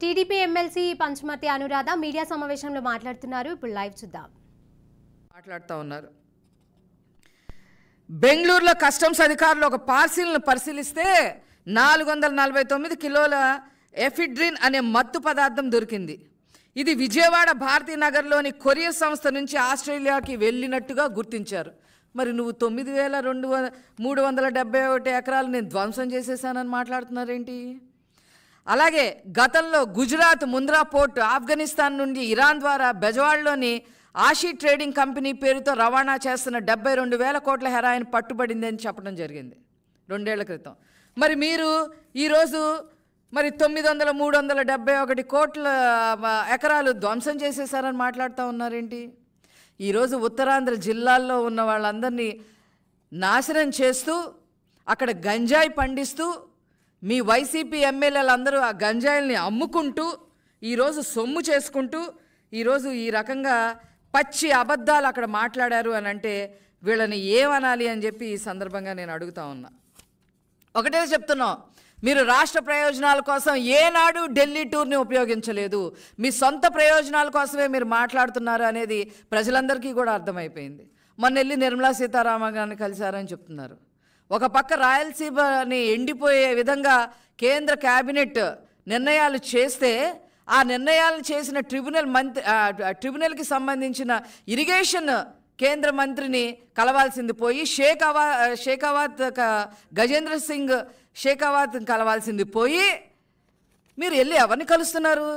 TDP MLC Panchamarthi Anuradha media సమావేశంలో మాట్లాడుతున్నారు. ఇప్పుడు లైవ్ చూద్దాం. మాట్లాడుతూ ఉన్నారు. బెంగళూరులో కస్టమ్స్ అధికారులు ఒక పార్సిల్ను పరిశీలిస్తే 449 కిలోల ఎఫిడ్రిన్ అనే మత్తు పదార్థం దొరికింది. ఇది విజయవాడ భారతీనగర్లోని కొరియర్ సంస్థ నుంచి ఆస్ట్రేలియాకి వెళ్ళినట్టుగా గుర్తించారు. మరి నువ్వు 9,371 ఎకరాలు నేను ధ్వంసం చేసేసానని మాట్లాడుతున్నారేంటి? అలాగే గతంలో గుజరాత్ ముంద్రా పోర్ట్ ఆఫ్ఘనిస్తాన్ నుండి ఇరాన్ ద్వారా బెజవాడలోని ఆషీ ట్రేడింగ్ కంపెనీ పేరుతో రవాణా చేస్తున్న 72,000 కోట్ల హెరాయిన్ పట్టుబడింది అని చెప్పడం జరిగింది 2 ఏళ్ల క్రితం. మరి మీరు ఈరోజు మరి 371 కోట్ల ఎకరాలు ధ్వంసం చేసేసారని మాట్లాడుతూ ఉన్నారేంటి? ఈరోజు ఉత్తరాంధ్ర జిల్లాల్లో ఉన్న వాళ్ళందరినీ నాశనం చేస్తూ అక్కడ గంజాయి పండిస్తూ మీ వైసీపీ ఎమ్మెల్యేలందరూ ఆ గంజాయిల్ని అమ్ముకుంటూ ఈరోజు సొమ్ము చేసుకుంటూ ఈరోజు ఈ రకంగా పచ్చి అబద్ధాలు అక్కడ మాట్లాడారు అని అంటే వీళ్ళని ఏమనాలి అని చెప్పి ఈ సందర్భంగా నేను అడుగుతా ఉన్నా. ఒకటే చెప్తున్నాం, మీరు రాష్ట్ర ప్రయోజనాల కోసం ఏనాడు ఢిల్లీ టూర్ని ఉపయోగించలేదు. మీ సొంత ప్రయోజనాల కోసమే మీరు మాట్లాడుతున్నారు అనేది ప్రజలందరికీ కూడా అర్థమైపోయింది. మొన్న వెళ్ళి నిర్మలా సీతారామన్ గారిని కలిశారని చెప్తున్నారు. ఒక పక్క రాయలసీమని ఎండిపోయే విధంగా కేంద్ర క్యాబినెట్ నిర్ణయాలు చేస్తే ఆ నిర్ణయాలను చేసిన ట్రిబ్యునల్కి సంబంధించిన ఇరిగేషన్ కేంద్ర మంత్రిని కలవాల్సింది పోయి షేకావత్ గజేంద్ర సింగ్ షేకావత్ కలవాల్సింది పోయి మీరు వెళ్ళి ఎవరిని కలుస్తున్నారు?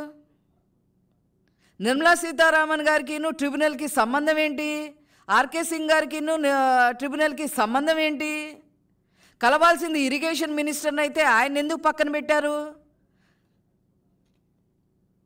నిర్మలా సీతారామన్ గారికిను ట్రిబ్యునల్కి సంబంధం ఏంటి? ఆర్కే సింగ్ గారికిను ట్రిబ్యునల్కి సంబంధం ఏంటి? కలవాల్సింది ఇరిగేషన్ మినిస్టర్ని అయితే ఆయన ఎందుకు పక్కన పెట్టారు?